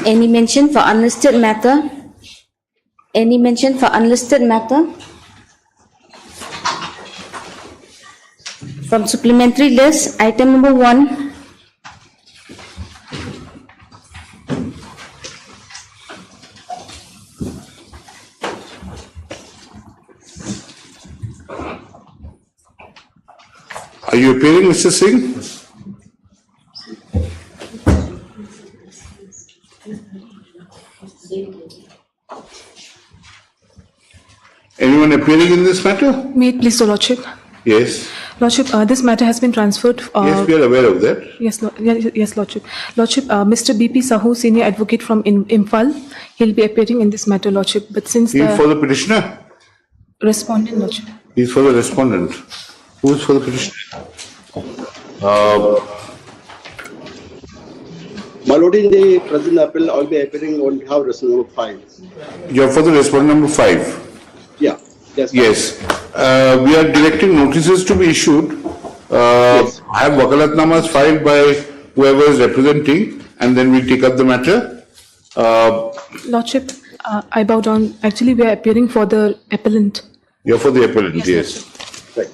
Any mention for unlisted matter? Any mention for unlisted matter? From supplementary list, item number 1. Are you appearing, Mr. Singh? Anyone appearing in this matter? May it please, Lordship. Yes. Lordship, this matter has been transferred. Yes, we are aware of that. Yes, Lordship. Lordship, Mr. B.P. Sahu, senior advocate from Imphal, he'll be appearing in this matter, Lordship. But since He is for the petitioner? Respondent, Lordship. He is for the respondent. Who is for the petitioner? My Lord, in the present appeal, I'll be appearing on behalf of respondent number 5. You are for the respondent number 5? Yeah. Yes. Yes. We are directing notices to be issued. Yes. I have wakalatnamas filed by whoever is representing, and then we take up the matter. Lordship, I bow down. Actually, we are appearing for the appellant. You are for the appellant, yes. Right.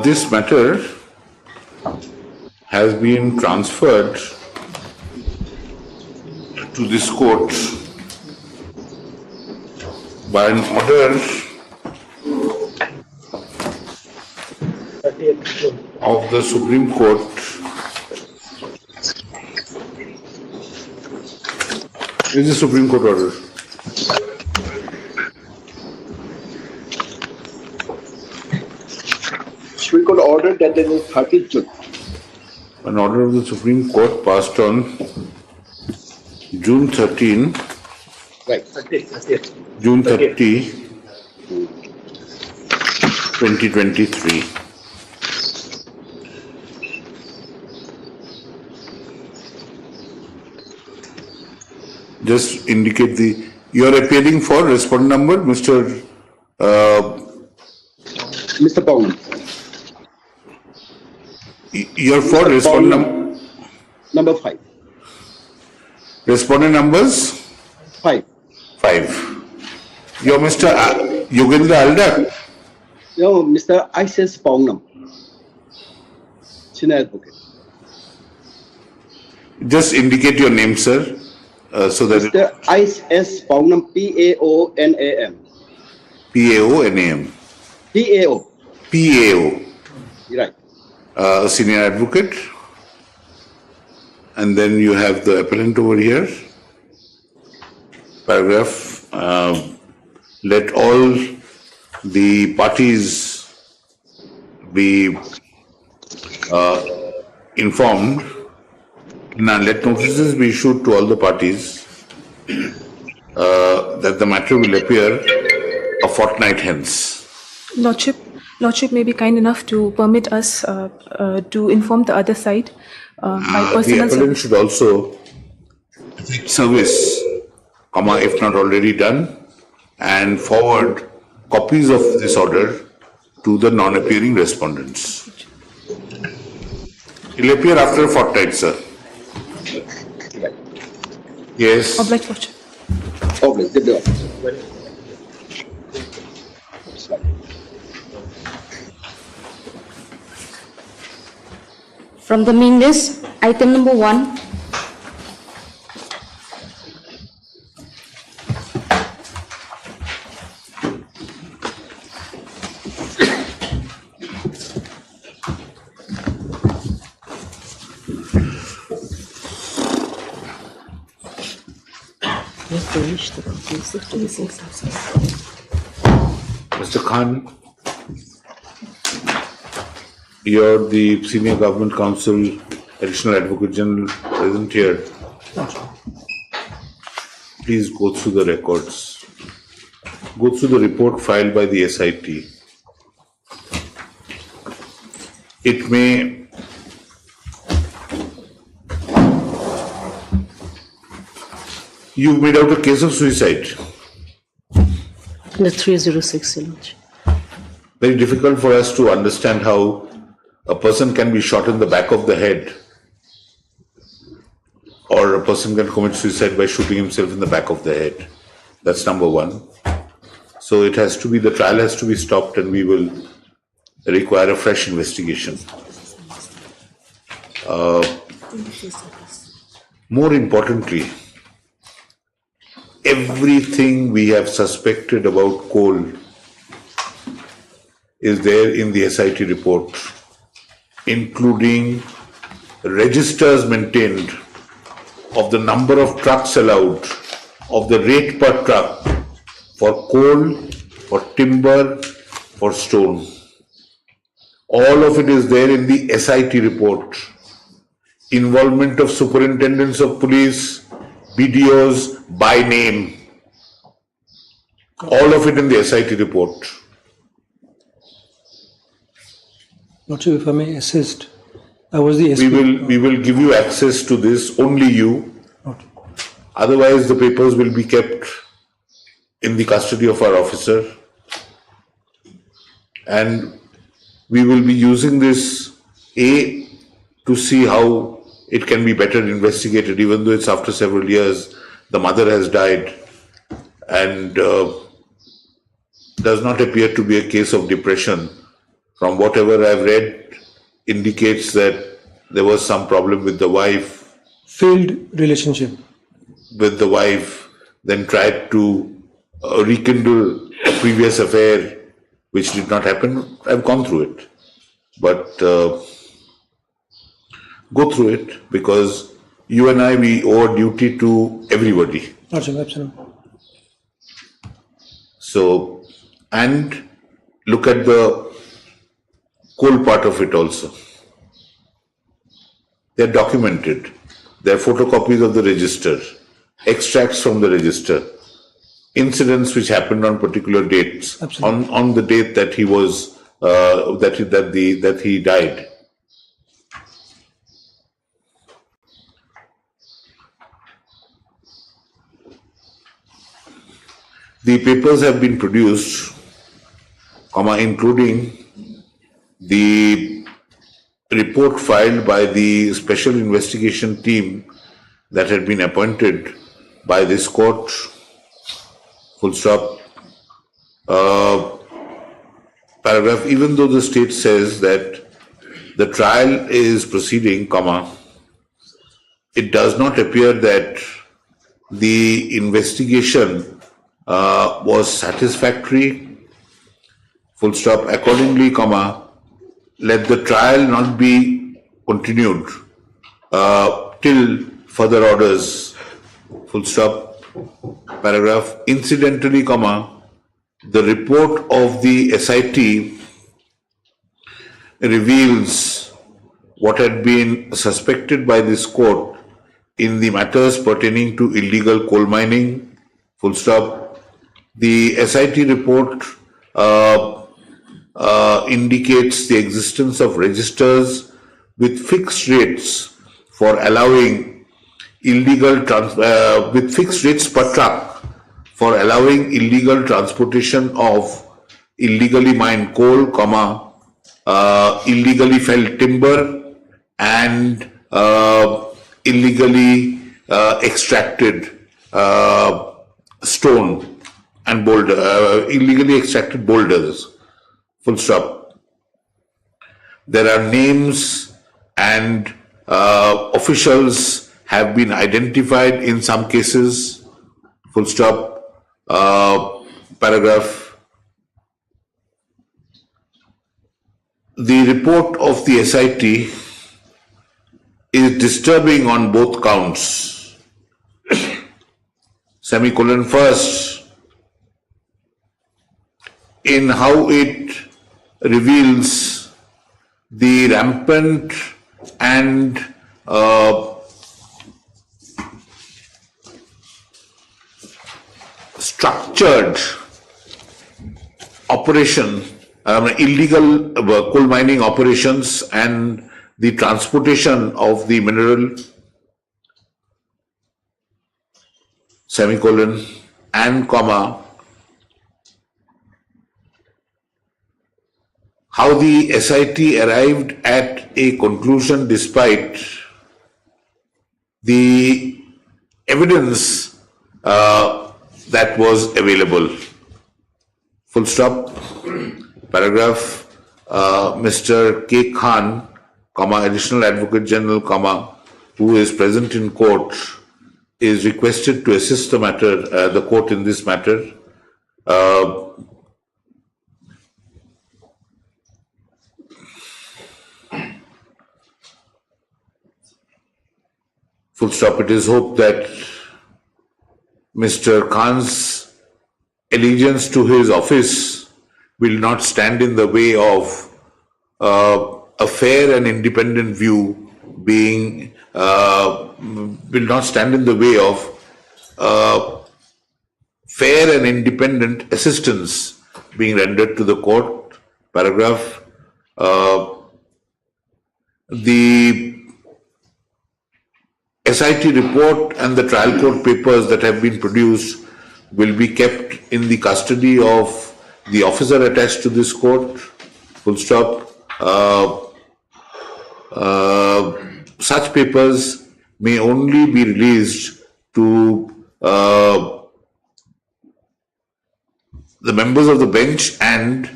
This matter has been transferred to this court by an order of the Supreme Court is the Supreme Court order. Supreme Court ordered that there is 30th June. An order of the Supreme Court passed on June 13, Right. 30th. June 30, 2023. Just indicate the, you are appearing for respondent number, Mr. Mr. Pawan. You are for respondent Number 5. respondent numbers 5. 5. You are Mr. Yogendra Alda. No, Mr. I.S. Pawnam, senior advocate. Just indicate your name, sir, so that Mr. I.S. Pawnam, P-A-O-N-A-M. P-A-O-N-A-M. P-A-O. P-A-O. Right. A senior advocate. And then you have the appellant over here. Paragraph, let all the parties be informed. Now let notices be issued to all the parties that the matter will appear a fortnight hence. Lordship may be kind enough to permit us to inform the other side by The personal appellant should also take service, if not already done, and forward copies of this order to the non-appearing respondents. It will appear after a fortnight, sir. Right. Yes. Obliged, Lordship. Obliged. Good job. From the main list, item number 1. Mr. Khan, you're the Senior Government Counsel, Additional Advocate General present here. Please go through the records. Go through the report filed by the SIT. it may you made out a case of suicide. The 306, Your Lordship. Very difficult for us to understand how a person can be shot in the back of the head, or a person can commit suicide by shooting himself in the back of the head. That's number one. So it has to be, the trial has to be stopped, and we will require a fresh investigation. More importantly, everything we have suspected about coal is there in the SIT report, including registers maintained of the number of trucks allowed, of the rate per truck for coal, for timber, for stone. All of it is there in the SIT report. Involvement of superintendents of police, BDOs by name. All of it in the SIT report. Lordship, if I may assist, I was the SP. We will give you access to this, only you. Okay. Otherwise, the papers will be kept in the custody of our officer. And we will be using this, A, to see how it can be better investigated, even though it's after several years. The mother has died and does not appear to be a case of depression. From whatever I've read, indicates that there was some problem with the wife. Failed relationship. With the wife, then tried to rekindle a previous affair, which did not happen. I've gone through it. But go through it, because you and I, we owe a duty to everybody. Lordship, absolutely. So, and look at the coal part of it also. They are documented. There are photocopies of the register, extracts from the register, incidents which happened on particular dates, on the date that he was that he died. The papers have been produced, including the report filed by the special investigation team that had been appointed by this court, full stop. Paragraph, even though the state says that the trial is proceeding, it does not appear that the investigation was satisfactory, full stop. Accordingly, let the trial not be continued till further orders, full stop. Paragraph, incidentally, the report of the SIT reveals what had been suspected by this court in the matters pertaining to illegal coal mining, full stop. The SIT report indicates the existence of registers with fixed rates for allowing with fixed rates per truck for allowing illegal transportation of illegally mined coal, illegally felled timber, and illegally extracted stone and boulder, illegally extracted boulders, full stop. There are names and officials have been identified in some cases, full stop. Paragraph. The report of the SIT is disturbing on both counts. Semicolon, first, in how it reveals the rampant and structured operation illegal coal mining operations and the transportation of the mineral, semicolon, and comma, how the SIT arrived at a conclusion despite the evidence that was available. Full stop. Paragraph. Mr. K. Khan, comma, Additional Advocate General, comma, who is present in court, is requested to assist the court in this matter. Full stop. It is hoped that Mr. Khan's allegiance to his office will not stand in the way of a fair and independent view being, will not stand in the way of fair and independent assistance being rendered to the court. Paragraph. The SIT report and the trial court papers that have been produced will be kept in the custody of the officer attached to this court. Full stop. Such papers may only be released to the members of the bench and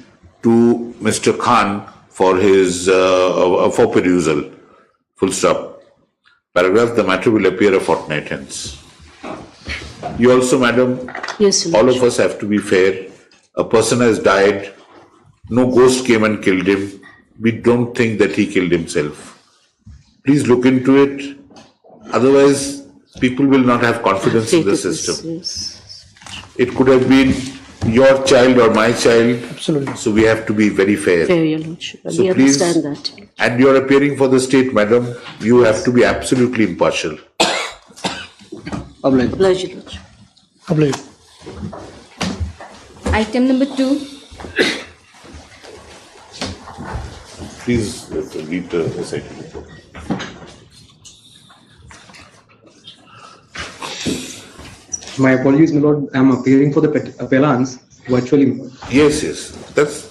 to Mr. Khan for his for perusal. Full stop. Paragraph. The matter will appear a fortnight hence. You also, madam, Yes, all of us have to be fair. A person has died. No ghost came and killed him. We don't think that he killed himself. Please look into it. Otherwise, people will not have confidence in the system. Yes. It could have been your child or my child. Absolutely. So we have to be very fair. Fair, Your Lordship. So We please, understand that. and you are appearing for the state, madam. You have to be absolutely impartial. Obliged. Oblige, Your Lordship. Obliged. Item number 2. Please read the SIT report. My apologies, my lord. I'm appearing for the appellants virtually. Yes, yes. That's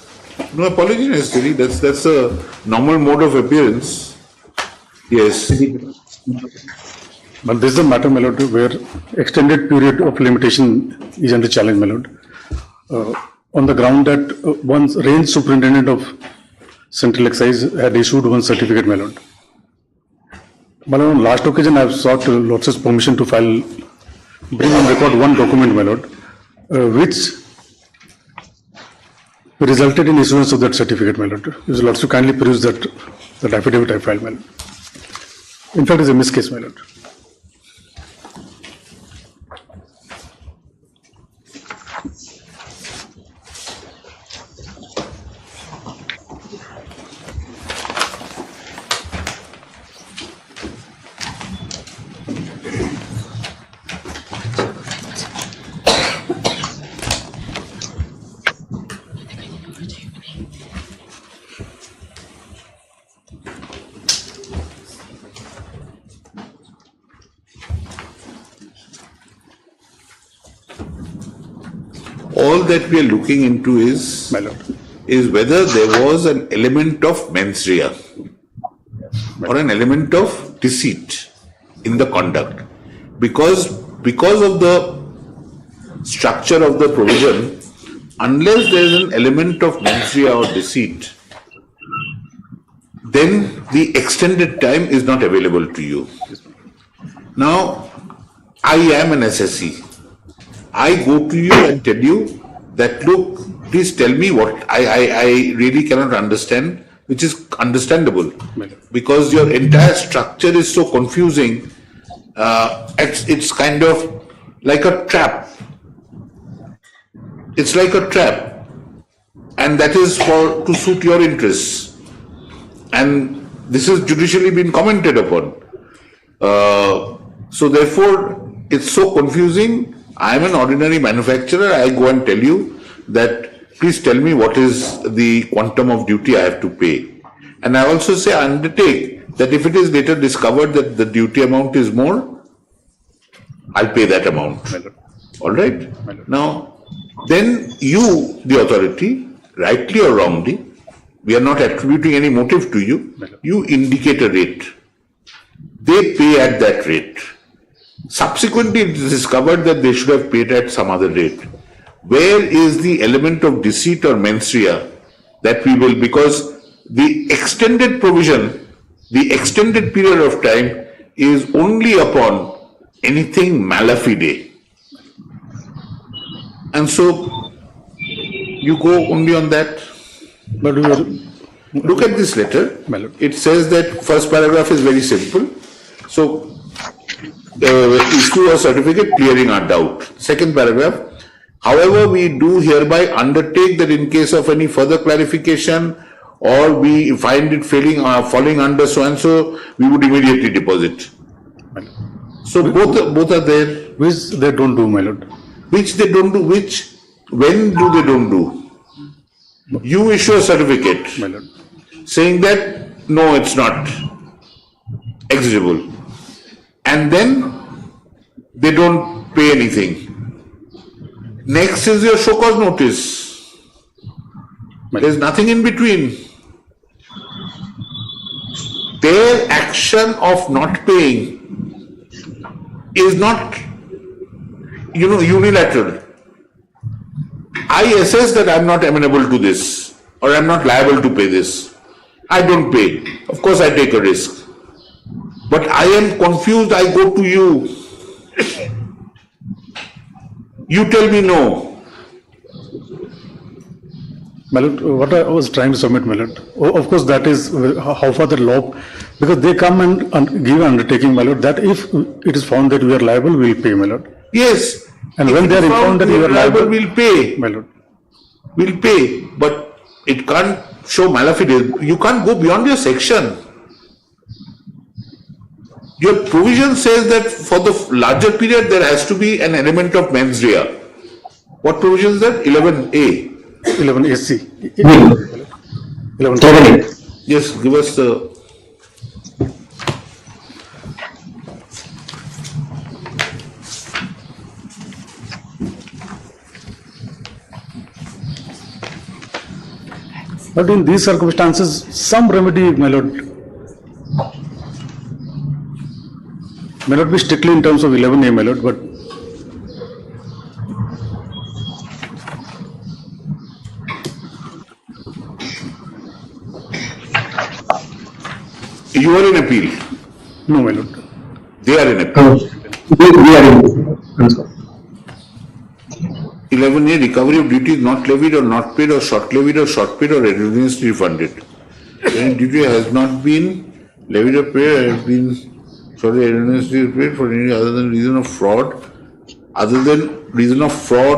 no apology necessary. That's a normal mode of appearance. Yes. But this is a matter, my lord, where extended period of limitation is under challenge, my lord. On the ground that one's range superintendent of Central Excise had issued one certificate, my lord. But on last occasion, I have sought Lordship's permission to bring on record one document, my lord, which resulted in issuance of that certificate, my lord. His Lordship kindly peruse that affidavit I filed, my lord. In fact, it's a miscase, my lord. All that we are looking into is, My lord. is whether there was an element of mens rea or an element of deceit in the conduct. Because of the structure of the provision, unless there is an element of mens rea or deceit, then the extended time is not available to you. Now, I am an SSC. I go to you and tell you that, look, please tell me what I really cannot understand, which is understandable, because your entire structure is so confusing. It's kind of like a trap. It's like a trap, and that is to suit your interests. And this has judicially been commented upon. So therefore, it's so confusing. I am an ordinary manufacturer. I go and tell you that please tell me what is the quantum of duty I have to pay. And I also say, I undertake that if it is later discovered that the duty amount is more, I'll pay that amount. All right? Now, then you, the authority, rightly or wrongly, we are not attributing any motive to you, you indicate a rate. They pay at that rate. Subsequently, it is discovered that they should have paid at some other rate. Where is the element of deceit or mens rea that we will, because the extended provision, the extended period of time is only upon anything mala fide. And so, you go only on that. But we are, Look at this letter. It says that first paragraph is very simple. So, issue a certificate clearing our doubt. Second paragraph. However, we do hereby undertake that in case of any further clarification or we find it falling under so and so, we would immediately deposit. So both are there. which they don't do, my lord. Which they don't do. Which when do they don't do? You issue a certificate, My lord. saying that no, it's not exigible, and then they don't pay anything. Next is your show cause notice. There's nothing in between. Their action of not paying is not, unilateral. I assess that I'm not amenable to this, or I'm not liable to pay this. I don't pay. Of course, I take a risk. But I am confused. I go to you. You tell me no. My lord, what I was trying to submit, my lord, of course, that is how far the law, because they come and give an undertaking, my lord, that if it is found that we are liable, we will pay, my lord. Yes. And if when they are found informed that we you are liable, we'll pay. my lord. We'll pay. But it can't show malafide. You can't go beyond your section. Your provision says that for the larger period, there has to be an element of mens rea. What provision is that? 11A. 11AC. 11. Yes, give us the. But in these circumstances, some remedy, my lord, may not be strictly in terms of 11A, my lord, but You are in appeal. no, my lord. They are in appeal. We are in. 11A, recovery of duty is not levied or not paid or short levied or short paid or erroneously refunded. When duty has not been levied or paid, has been erroneously paid for any other than reason of fraud,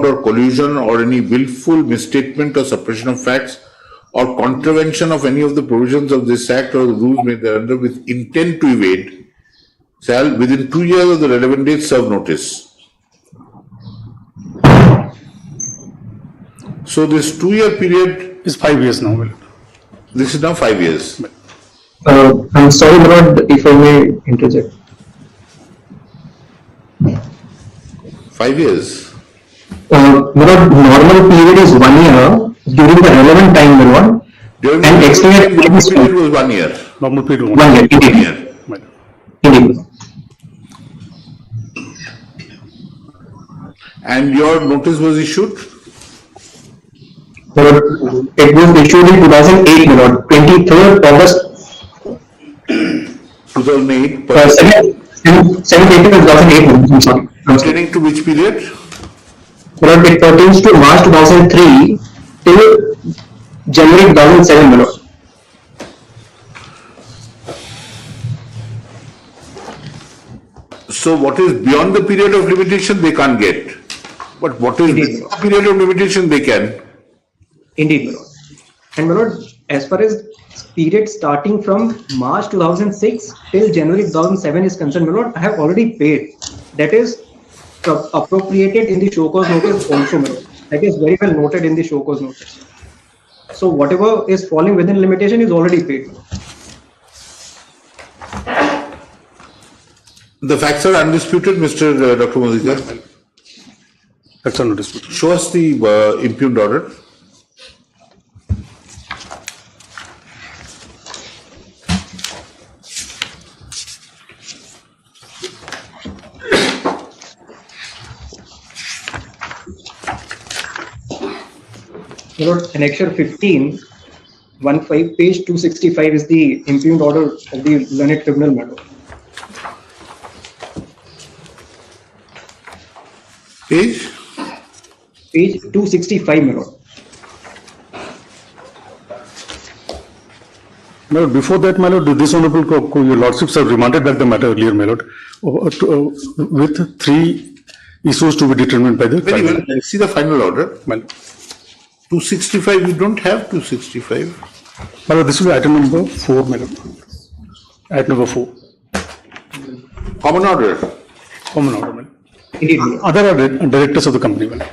or collusion or any willful misstatement or suppression of facts or contravention of any of the provisions of this act or the rules made thereunder with intent to evade, shall within 2 years of the relevant date serve notice. So this 2-year period, It's 5 years now, my lord. this is now 5 years. I'm sorry, my lord, if I may interject. 5 years. My lord, normal period is 1 year during the relevant time, my lord. During And the extended period was 1 year. Normal period 1 year, indeed. 1 year. My lord. Indeed. And your notice was issued? My lord, it was issued in 2008, my lord, 23rd August 2008. 7th April 2008, I'm sorry. Pertaining to which period? But it pertains to March 2003 till January 2007, my lord. So what is beyond the period of limitation they can't get. But what is within the period of limitation they can. Indeed, my lord. And my lord, as far as period starting from March 2006 till January 2007 is concerned, my lord, I have already paid. That is appropriated in the show cause notice also, my lord. That is very well noted in the show cause notice. So whatever is falling within limitation is already paid. The facts are undisputed, Mr. Dr. Mudhikar. That's not disputed. Show us the impugned order. Annexure 15, 15, page 265 is the impugned order of the learned tribunal matter. Page? Page 265, my lord. My lord, before that, my lord, this honorable your lordships have remanded back the matter earlier, my lord, with 3 issues to be determined by the Very tribunal. well. See the final order. My lord. 265, we don't have 265. My lord, this will be item number 4, my lord. Item number 4. Common order. Common order, my lord. Indeed, my lord. Other are directors of the company, my lord.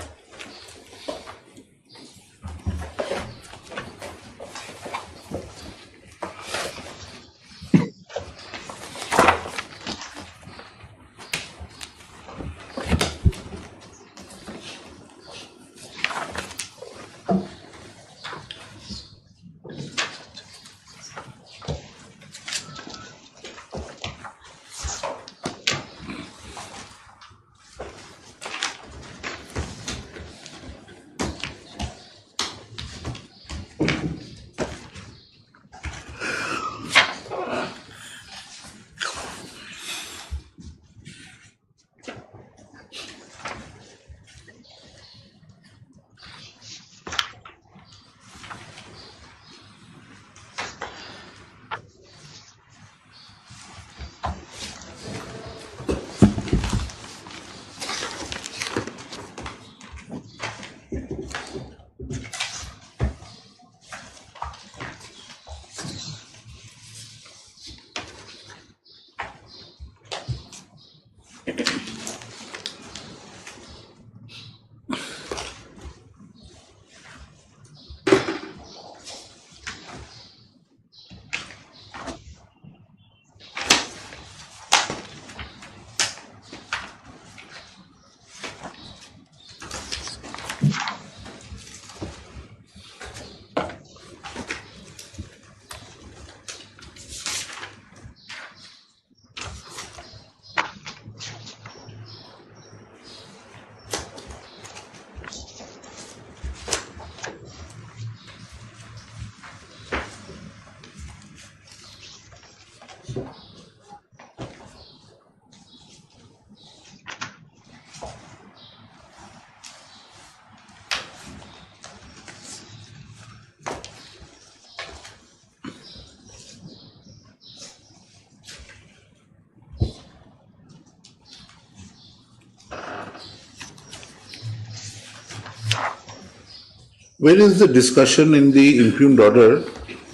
Where is the discussion in the impugned order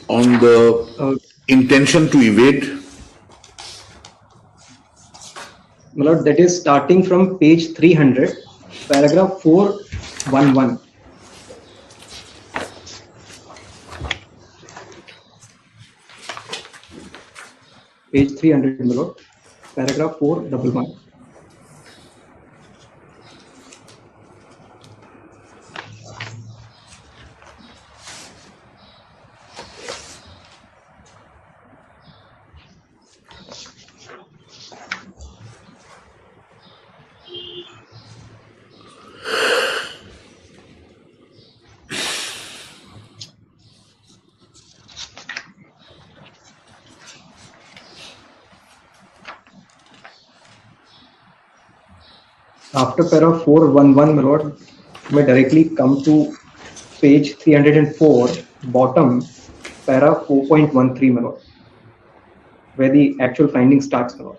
on the intention to evade? My lord, that is starting from page 300, paragraph 411. Page 300, my lord, paragraph 411. After paragraph 411, my lord, you may directly come to page 304, bottom, paragraph 4.13, my lord, where the actual finding starts, my lord.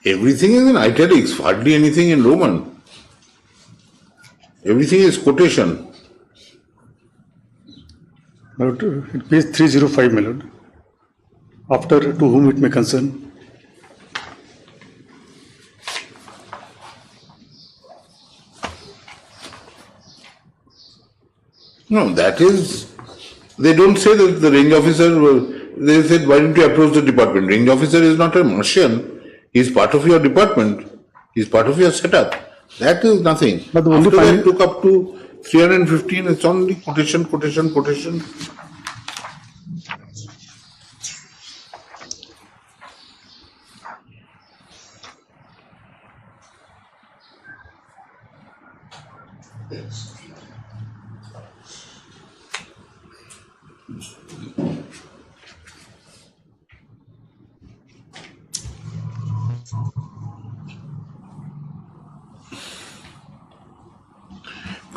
Everything is in italics, hardly anything in Roman. Everything is quotation. My lord, page 305, my lord. After to whom it may concern. No, that is, they don't say that the range officer, they said, why don't you approach the department? Range officer is not a Martian. He is part of your department. He is part of your setup. That is nothing. But the only After that finding- took up to 315, it's only quotation, quotation, quotation.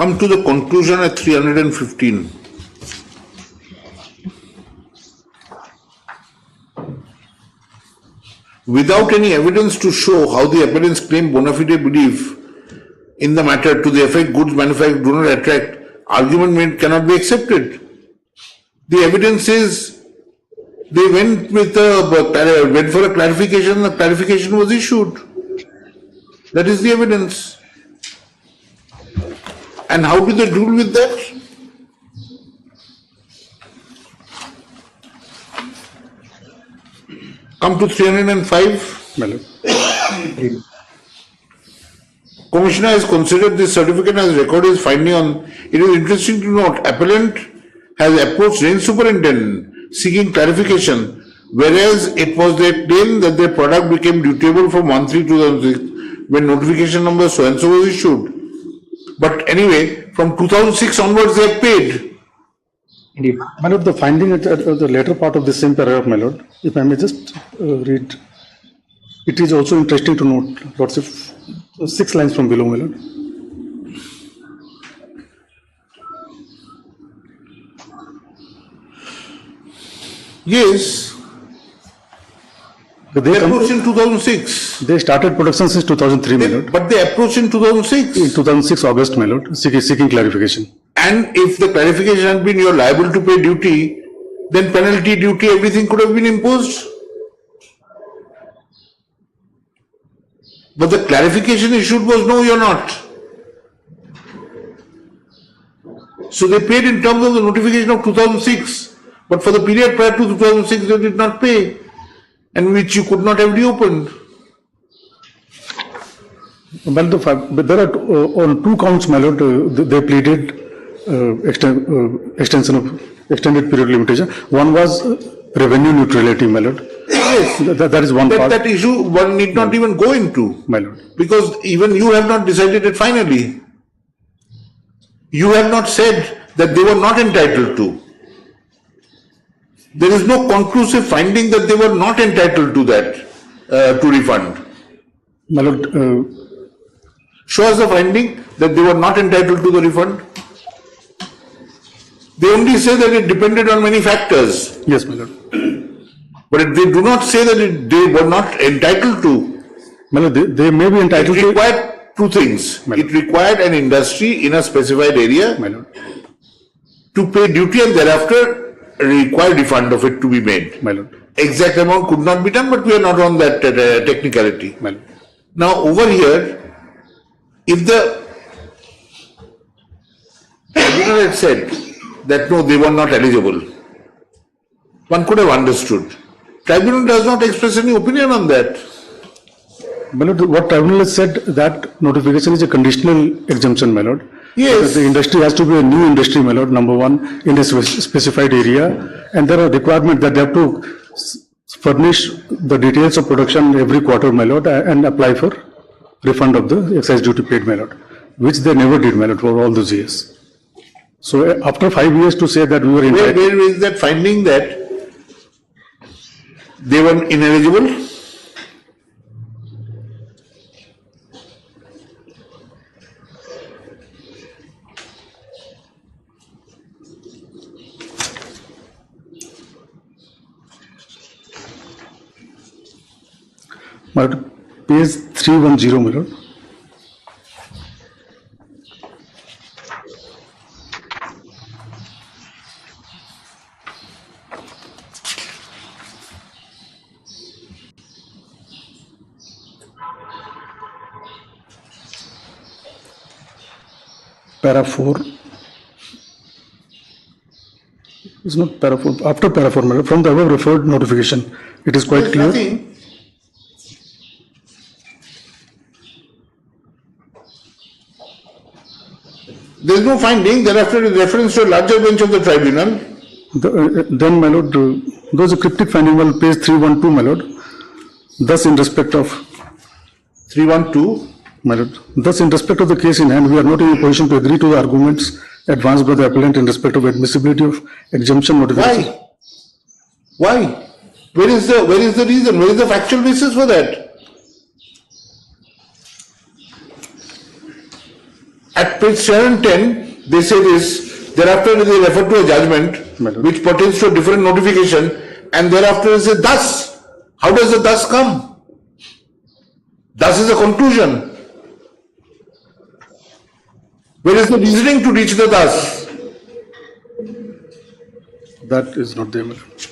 Come to the conclusion at 315. Without any evidence to show how the appellants claim bona fide belief in the matter to the effect goods manufactured do not attract, argument made cannot be accepted. The evidence is they went with went for a clarification, the clarification was issued. That is the evidence. And how do they deal with that? Come to 305. my lord. Commissioner has considered this certificate as recorded his finding on. It is interesting to note, appellant has approached range superintendent seeking clarification, whereas it was their claim that their product became dutiable from 1/3/2006 when notification number so and so was issued. But anyway, from 2006 onwards they have paid. Indeed. My lord, the finding at the later part of the same paragraph, my lord, if I may just read. It is also interesting to note, Lordship, 6 lines from below, my lord. Yes, They they approached in 2006. They started production since 2003, my lord. But they approached in 2006. In 2006 August, my lord, seeking clarification. And if the clarification had been you're liable to pay duty, then penalty, duty, everything could have been imposed. But the clarification issued was no, you're not. So they paid in terms of the notification of 2006, but for the period prior to 2006 they did not pay, and which you could not have reopened. Well, but there are on 2 counts, my lord, they pleaded extension of extended period limitation. One was revenue neutrality, my lord. Yes, That is one part. that issue one need not even go into, My lord. because even you have not decided it finally. You have not said that they were not entitled to. There is no conclusive finding that they were not entitled to that, to refund. My lord, Show us the finding that they were not entitled to the refund. They only say that it depended on many factors, yes, my lord. but they do not say that they were not entitled to. My lord, they may be It entitled to. required 2 things. My lord. It required an industry in a specified area My lord, to pay duty and thereafter require refund of it to be made. my lord, Exact amount could not be done, but we are not on that technicality. my lord. Now over here, if the tribunal had said that no, they were not eligible, one could have understood. Tribunal does not express any opinion on that. My lord, what tribunal has said that notification is a conditional exemption, my lord. Yes. Because the industry has to be a new industry, my lord, number one, in a specified area. And there are requirements that they have to furnish the details of production every quarter, my lord, and apply for refund of the excise duty paid, my lord, which they never did, my lord, for all those years. So after 5 years to say that we were entitled. Where is that finding that they were ineligible? My lord, page 310, my lord. Para 4. It's not para 4. After para 4, my lord, from the above referred notification, it is quite There's clear. nothing. There is no finding. Thereafter, is reference to a larger bench of the tribunal. Then, my lord, those are cryptic finding, well, page 312, my lord. Thus, in respect of, 312. my lord, thus, in respect of the case in hand, we are not in a position to agree to the arguments advanced by the appellant in respect of admissibility of exemption notification. Why? Why? Where is the reason? Where is the factual basis for that? At page 710, they say this, thereafter they refer to a judgment Madam. which pertains to a different notification, and thereafter they say thus. How does the thus come? Thus is a conclusion. Where is the reasoning to reach the thus? That is not there, my lord.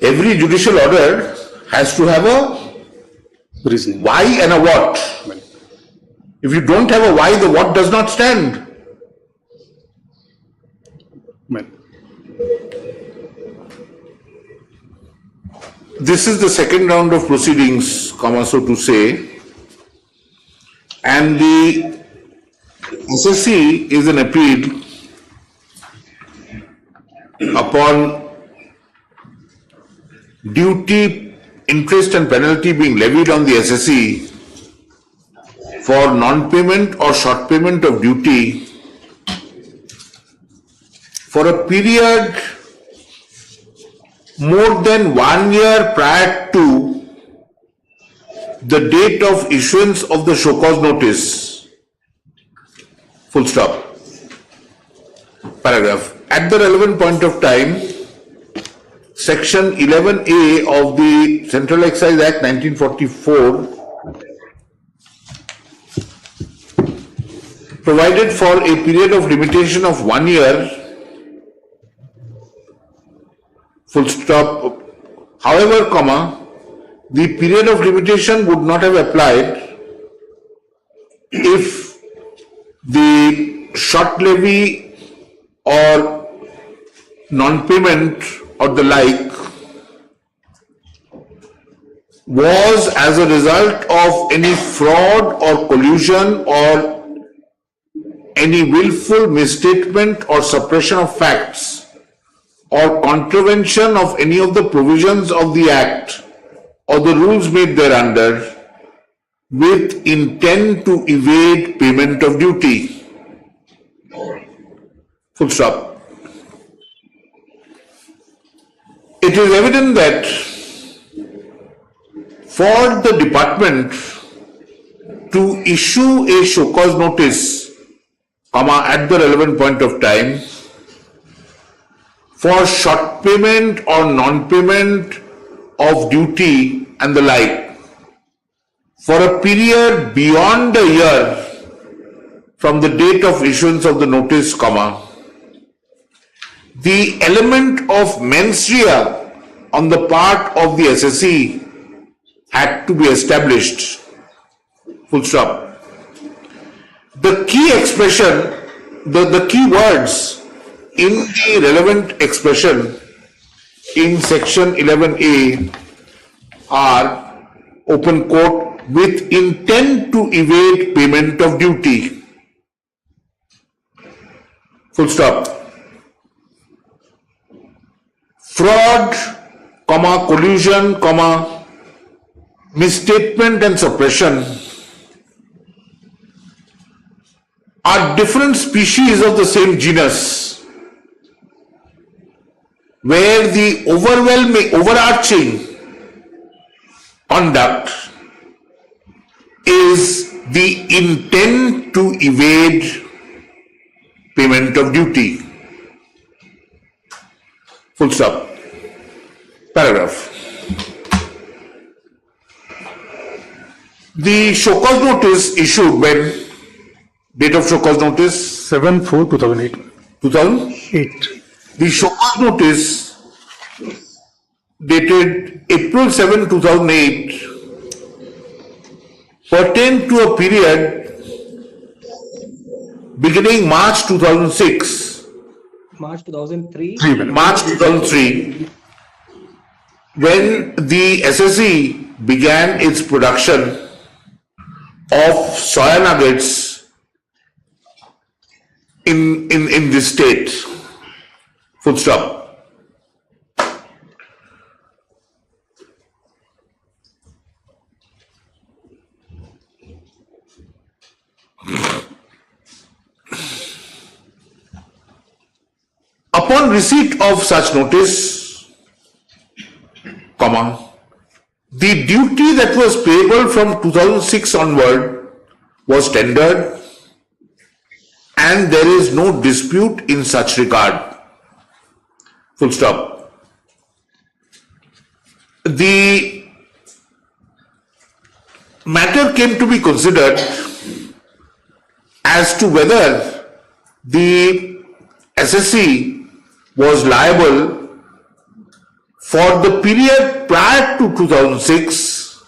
Every judicial order has to have a Reasoning. why and a what. If you don't have a why, the what does not stand. Well, This is the second round of proceedings, so to say, and the SSC is an appeal upon duty, interest and penalty being levied on the SSC for non-payment or short payment of duty for a period more than 1 year prior to the date of issuance of the show cause notice. Full stop. Paragraph. At the relevant point of time, Section 11A of the Central Excise Act 1944 provided for a period of limitation of 1 year. Full stop. However, the period of limitation would not have applied if the short levy or non-payment or the like was as a result of any fraud or collusion or any willful misstatement or suppression of facts or contravention of any of the provisions of the Act or the rules made thereunder with intent to evade payment of duty. Full stop. It is evident that for the department to issue a show cause notice, at the relevant point of time, for short payment or non-payment of duty and the like, for a period beyond a year from the date of issuance of the notice, the element of mens rea on the part of the SSC had to be established. Full stop. The key expression, the key words in the relevant expression in Section 11A are, open quote, with intent to evade payment of duty. Full stop. Fraud, collusion, misstatement and suppression are different species of the same genus, where the overarching conduct is the intent to evade payment of duty. Full stop. Paragraph. The show cause notice issued when? Date of show cause notice? 7/4/2008. 2008. The show cause notice dated April 7, 2008 pertained to a period beginning March 2006. March 2003. March 2003, when the SSC began its production of soya nuggets in this state. Full stop. Upon receipt of such notice, the duty that was payable from 2006 onward was tendered, and there is no dispute in such regard. Full stop. The matter came to be considered as to whether the SSC was liable for the period prior to 2006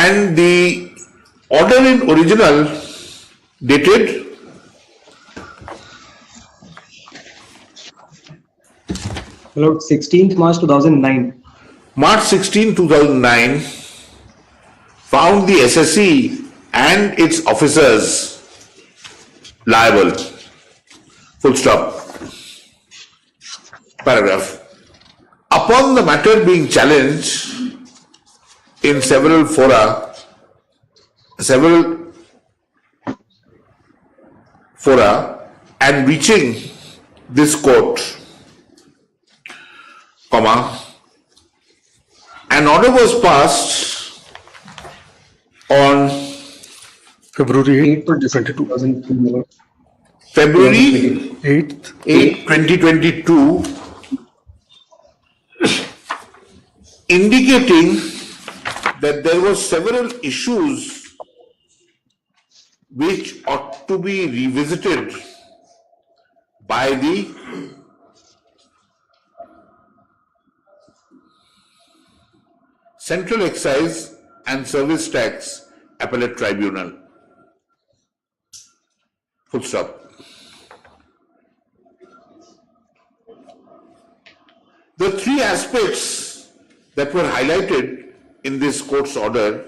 and the order in original dated My lord, 16th March 2009. March 16, 2009, found the SSE and its officers liable. Full stop. Paragraph. Upon the matter being challenged in several fora and reaching this court, an order was passed on February 8th of December 2002, my lord. February 8th. 8, 2022, indicating that there were several issues which ought to be revisited by the Central Excise and Service Tax Appellate Tribunal. Full stop. The three aspects that were highlighted in this court's order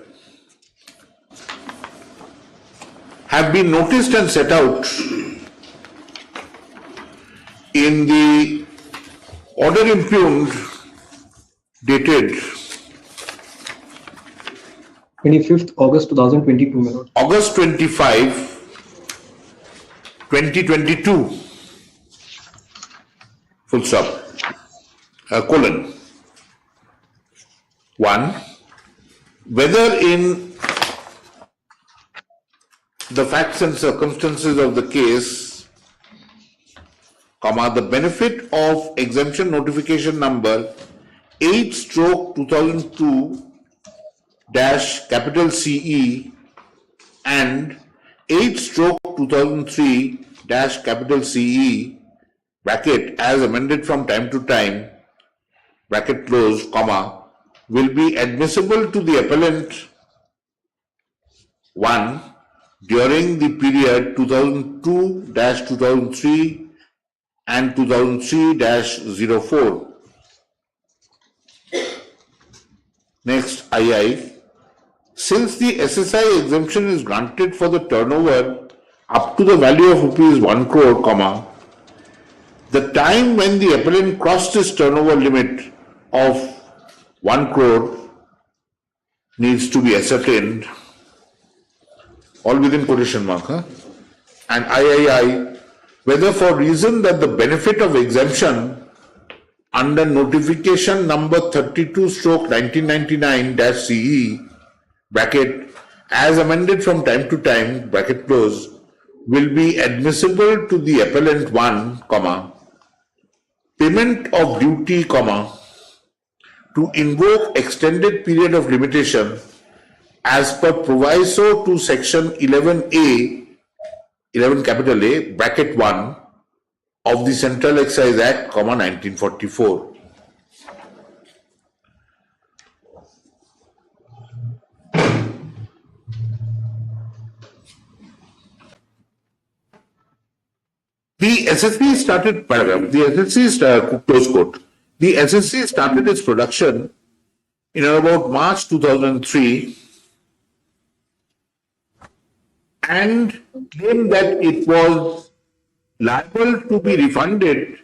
have been noticed and set out in the order impugned dated 25th August 2022, my lord. August 25, 2022. Full stop. Colon. 1. Whether in the facts and circumstances of the case, the benefit of exemption notification number 8/2002 capital CE and 8/2003 capital CE bracket as amended from time to time bracket close will be admissible to the appellant 1 during the period 2002-2003 and 2003-04. Next, II. Since the SSI exemption is granted for the turnover up to the value of rupees 1 crore, the time when the appellant crossed his turnover limit of 1 crore needs to be ascertained, all within quotation mark, and III, whether for reason that the benefit of exemption under notification number 32/1999-CE bracket as amended from time to time bracket close will be admissible to the appellant 1, payment of duty, to invoke extended period of limitation as per proviso to section 11A, 11 capital A, bracket 1 of the Central Excise Act, 1944. The SSC started, paragraph, the SSC, close quote, the SSC started its production in about March 2003 and claimed that it was liable to be refunded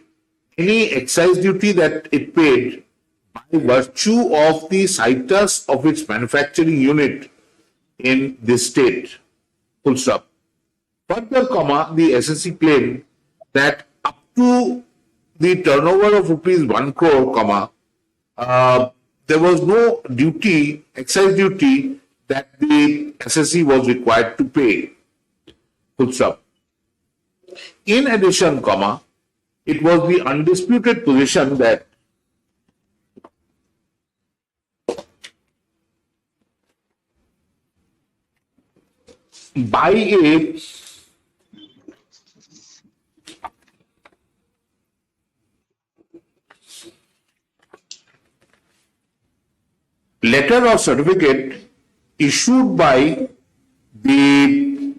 any excise duty that it paid by virtue of the situs of its manufacturing unit in this state. Full stop. Further, the SSC claimed that up to the turnover of rupees 1 crore, there was no duty, excise duty, that the SSC was required to pay. Full stop. In addition, it was the undisputed position that by a letter or certificate issued by the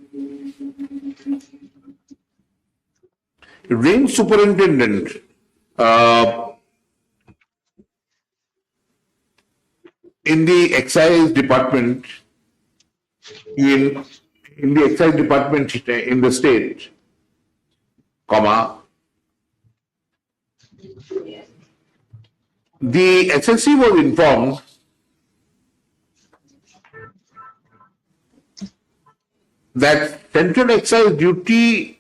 range superintendent in the excise department in the excise department in the state, comma, the SSC was informed that central excise duty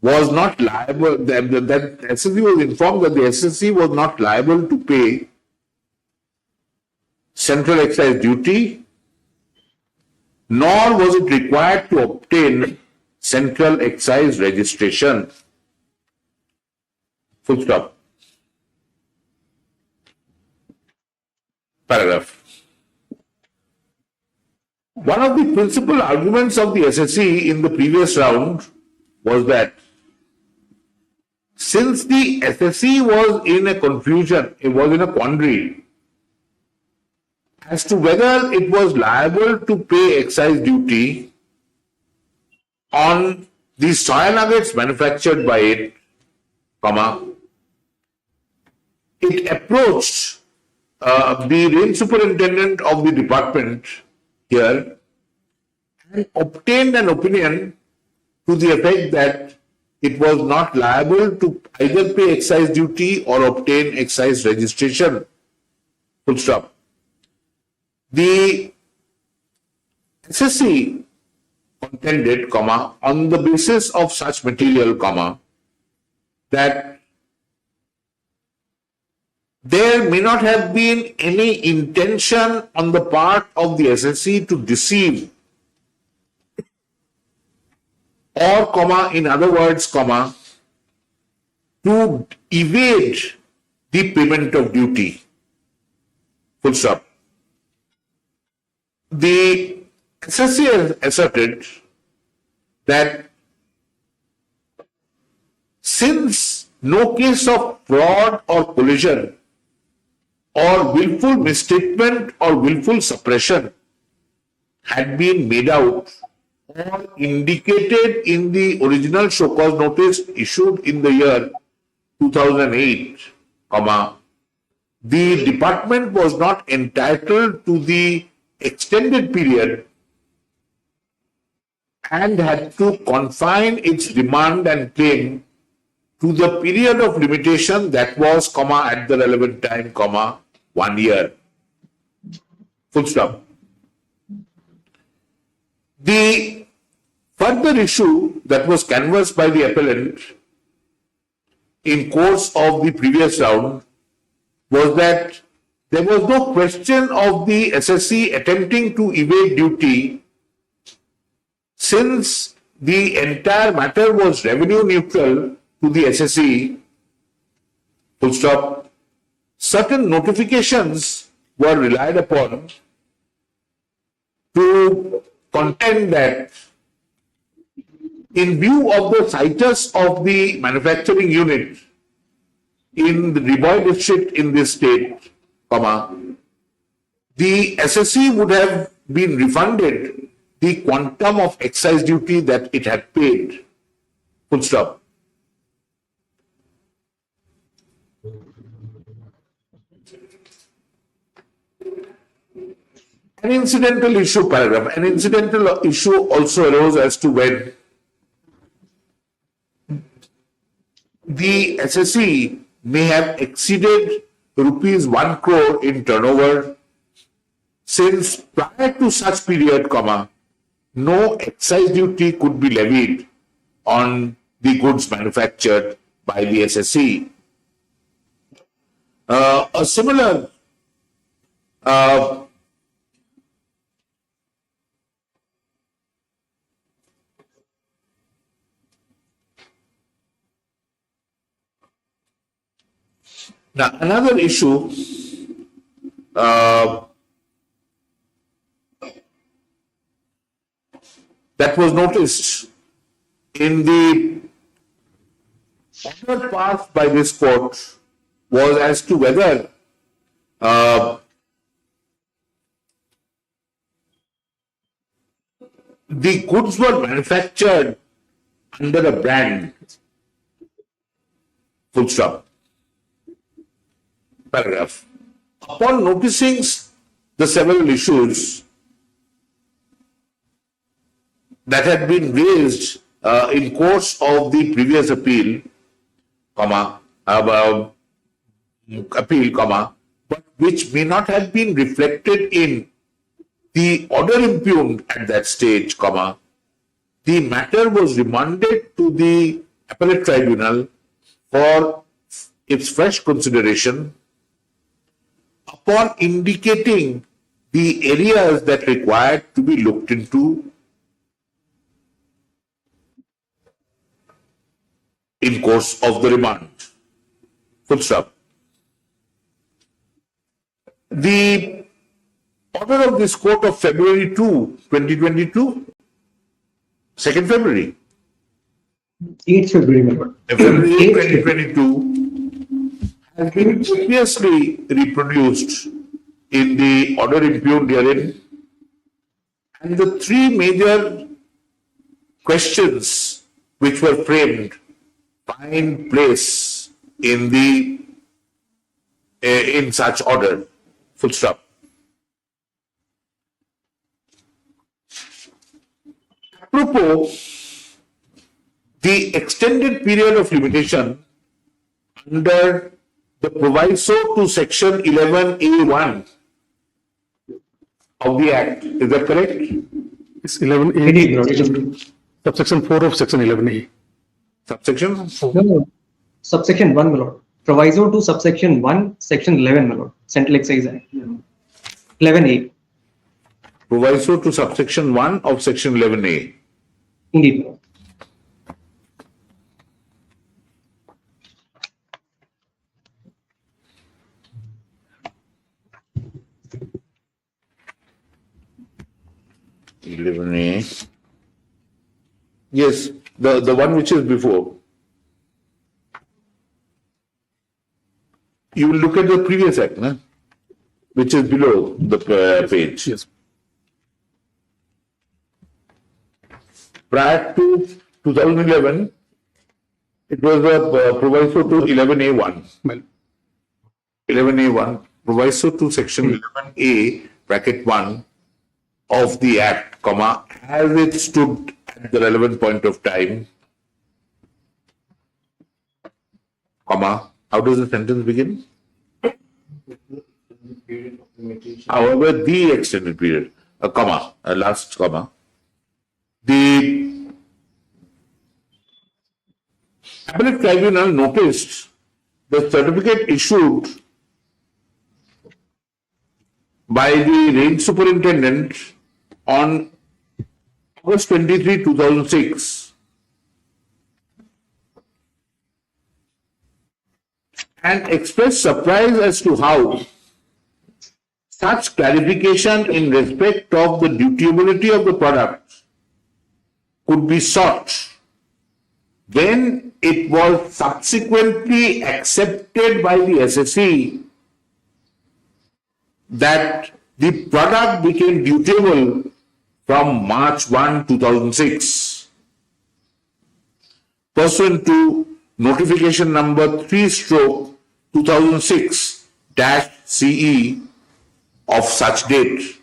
was not liable, that SSC was informed that the SSC was not liable to pay central excise duty, nor was it required to obtain central excise registration. Full stop. Paragraph. One of the principal arguments of the SSC in the previous round was that since the SSC was in a confusion, it was in a quandary as to whether it was liable to pay excise duty on the soya nuggets manufactured by it, comma, it approached the range superintendent of the department here and obtained an opinion to the effect that it was not liable to either pay excise duty or obtain excise registration. Full stop. The SSC contended, comma, on the basis of such material, comma, that there may not have been any intention on the part of the SSC to deceive or, comma, in other words, comma, to evade the payment of duty. Full stop. The SSC asserted that since no case of fraud or collusion or willful misstatement or willful suppression had been made out or indicated in the original show cause notice issued in the year 2008, comma, the department was not entitled to the extended period and had to confine its demand and claim to the period of limitation that was, comma, at the relevant time, comma, 1 year. Full stop. The further issue that was canvassed by the appellant in course of the previous round was that there was no question of the SSC attempting to evade duty since the entire matter was revenue neutral to the SSC. Full stop. Certain notifications were relied upon to contend that in view of the situs of the manufacturing unit in the Riboy district in this state, comma, the SSC would have been refunded the quantum of excise duty that it had paid. Full stop. An incidental issue paragraph. An incidental issue also arose as to when the SSC may have exceeded rupees 1 crore in turnover, since prior to such period, comma, no excise duty could be levied on the goods manufactured by the SSC. A similar now, another issue that was noticed in the order passed by this court was as to whether the goods were manufactured under a brand, full stop. Paragraph. Upon noticing the several issues that had been raised in course of the previous appeal, but which may not have been reflected in the order impugned at that stage, the matter was remanded to the appellate tribunal for its fresh consideration. Upon indicating the areas that required to be looked into in course of the remand. Full stop. The order of this court of February 2, 2022, 2nd February. 8th February, my lord. February 8, 2022 has been previously reproduced in the order impugned herein, and the three major questions which were framed find place in the in such order. Full stop. Apropos the extended period of limitation under the proviso to section 11A1 of the Act, is that correct? It's 11A, Indeed, my lord. It is- subsection 4 of section 11A. Subsection 4. No. Subsection 1, my lord. Proviso to subsection 1, section 11, my lord. Central Excise Act. 11A. Proviso to subsection 1 of section 11A. Indeed, my lord. Yes, the one which is before. You will look at the previous act, na? Which is below the page. Yes. Prior to 2011, it was a proviso to 11A1. Well, 11A1, proviso to section 11A, bracket 1 of the Act, as it stood at the relevant point of time, how does the sentence begin? However, the extended period, a last comma, the appellate tribunal noticed the certificate issued by the range superintendent on August 23, 2006, and expressed surprise as to how such clarification in respect of the dutiability of the product could be sought when it was subsequently accepted by the SSE that the product became dutiable from March 1, 2006, pursuant to notification number 3/2006-CE of such date.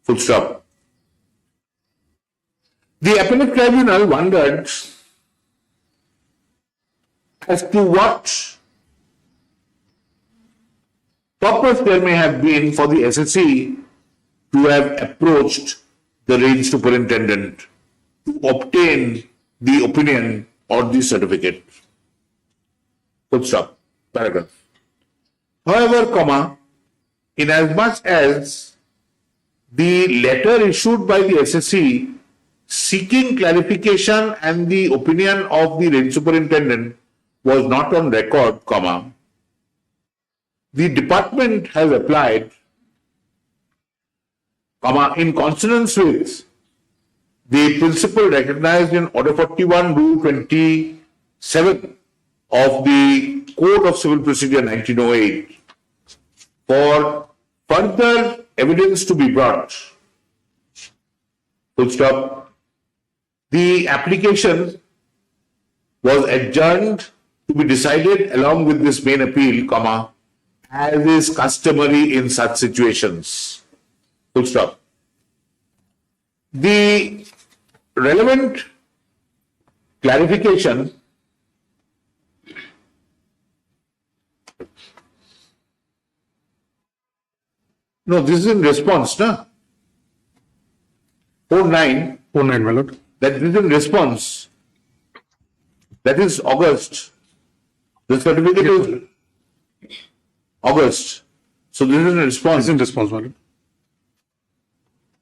Full stop. The appellate tribunal wondered as to what purpose there may have been for the SSE to have approached the range superintendent to obtain the opinion or the certificate. Full stop. Paragraph. However, inasmuch as the letter issued by the SSE seeking clarification and the opinion of the range superintendent was not on record, the department has applied, in consonance with the principle recognized in Order 41, Rule 27 of the Code of Civil Procedure 1908, for further evidence to be brought. Full stop. The application was adjourned to be decided along with this main appeal, comma, as is customary in such situations. Full stop. The relevant clarification no, this is in response, no? 49, 49, my lord. that is in response. That is August. The certificate is August. So this is in response. It's in response, my lord.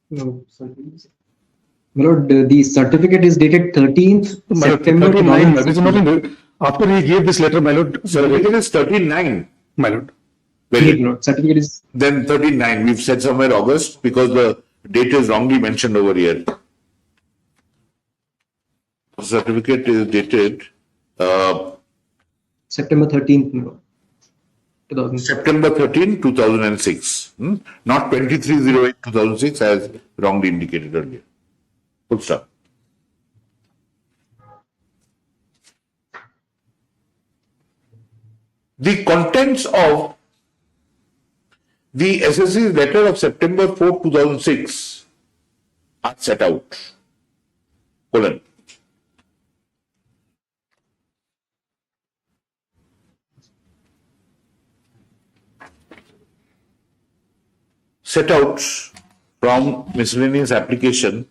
No, my lord, the certificate is dated 13th My lord, September 39, this is not 2016. in, after he gave this letter, my lord, Certificate is 39. my lord. Very My lord, certificate is Then 39. We've said somewhere August because the date is wrongly mentioned over here. Certificate is dated September 13th, my lord, 2000. September 13, 2006. Not 2308 2006 as wrongly indicated earlier. Full stop. The contents of the SSC's letter of September 4, 2006 are set out. Colon. Set out from miscellaneous application,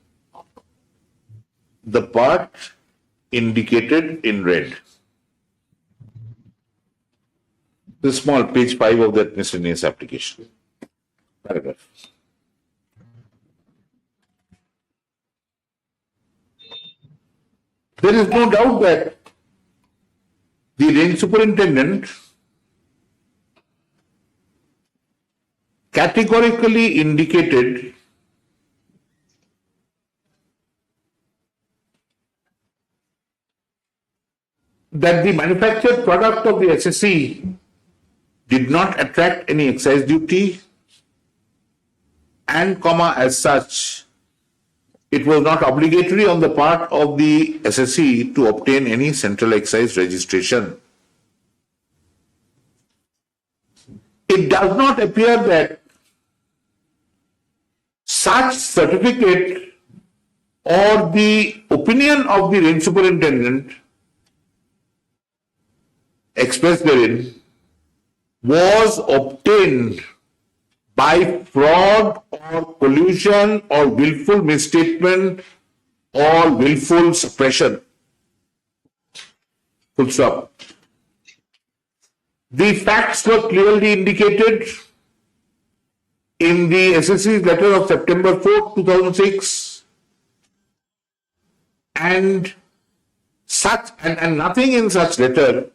the part indicated in red. The small page 5 of that miscellaneous application. Paragraph. There is no doubt that the range superintendent categorically indicated that the manufactured product of the SSC did not attract any excise duty and, comma, as such, it was not obligatory on the part of the SSC to obtain any central excise registration. It does not appear that such certificate or the opinion of the range superintendent expressed therein was obtained by fraud or collusion or willful misstatement or willful suppression. Full stop. The facts were clearly indicated in the SSC's letter of September 4, 2006, and nothing in such letter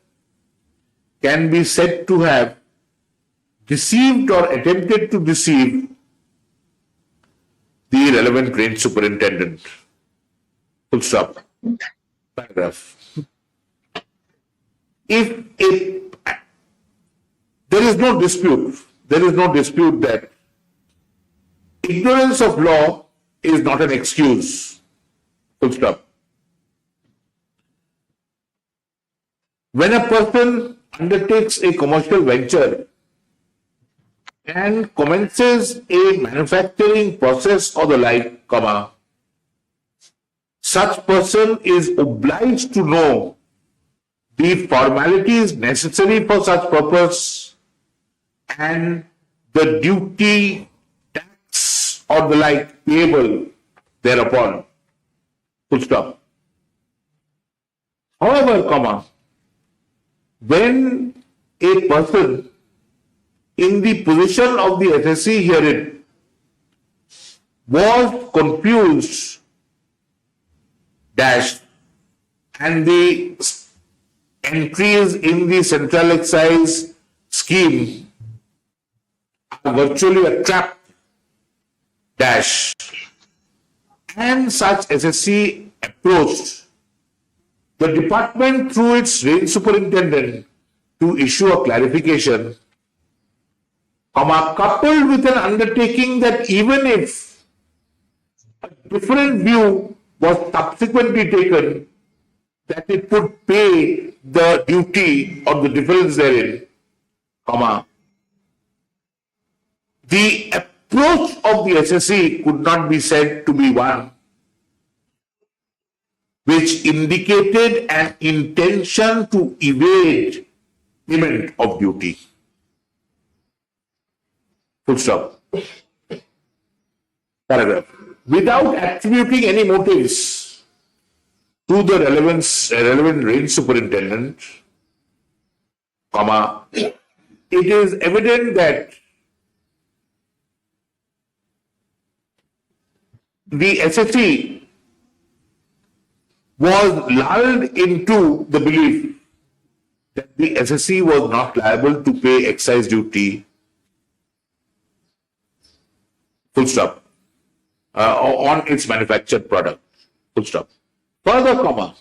can be said to have deceived or attempted to deceive the relevant range superintendent. Full stop. Paragraph. There is no dispute that ignorance of law is not an excuse. Full stop. When a person undertakes a commercial venture and commences a manufacturing process or the like, comma, such person is obliged to know the formalities necessary for such purpose and the duty, tax or the like payable thereupon. Full stop. However, comma, when a person in the position of the SSC herein was confused, dash, and the entries in the central excise scheme are virtually a trap, dash, and such SSC approached the department through its range superintendent to issue a clarification, comma, coupled with an undertaking that even if A different view was subsequently taken that it would pay the duty or the difference therein, comma. The approach of the SSE could not be said to be one which indicated an intention to evade payment of duty. Full stop. Paragraph. Without attributing any motives to the relevant range superintendent, comma, it is evident that the SSE was lulled into the belief that the SSE was not liable to pay excise duty, full stop, on its manufactured product, full stop. Further, comma,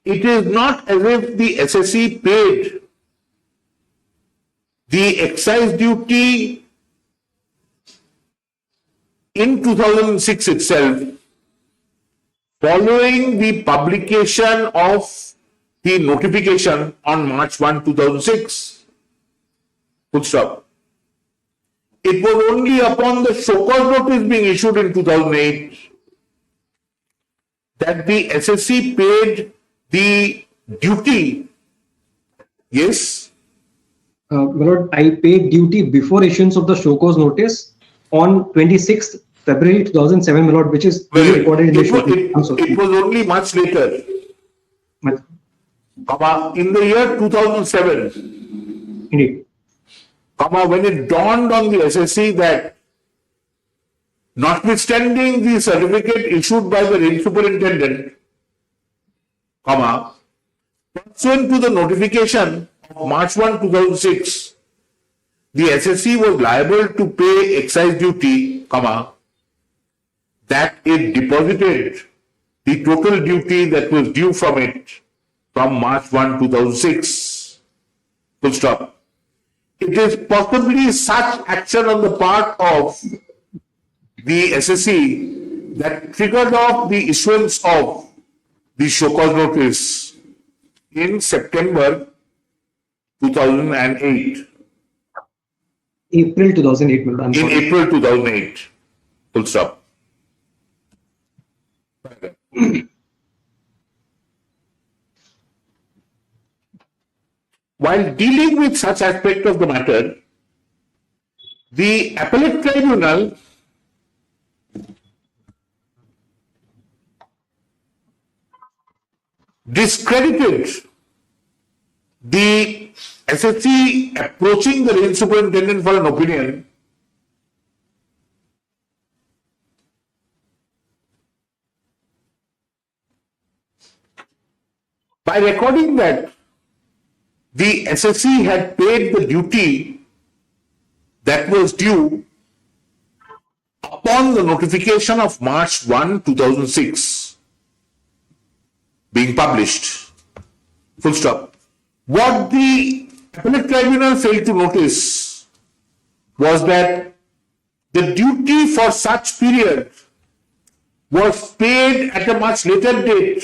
it is not as if the SSE paid the excise duty in 2006 itself, following the publication of the notification on March 1, 2006. Full stop. It was only upon the show cause notice being issued in 2008 that the SSE paid the duty. Yes? My lord, I paid duty before issuance of the show cause notice on 26th February 2007, my lord, which is recorded in the show. It was only much later. Comma, in the year 2007, Indeed. Comma, when it dawned on the SSE that notwithstanding the certificate issued by the range superintendent, comma, pursuant to the notification of March 1, 2006, the SSE was liable to pay excise duty, comma, that it deposited the total duty that was due from it from March 1, 2006. Full stop. It is possibly such action on the part of the SSE that triggered off the issuance of the show cause notice in September 2008. April 2008, my lord. In April 2008. Full stop. While dealing with such aspect of the matter, the appellate tribunal discredited the SSE approaching the range superintendent for an opinion by recording that the SSE had paid the duty that was due upon the notification of March 1, 2006 being published. Full stop. What the appellate tribunal failed to notice was that the duty for such period was paid at a much later date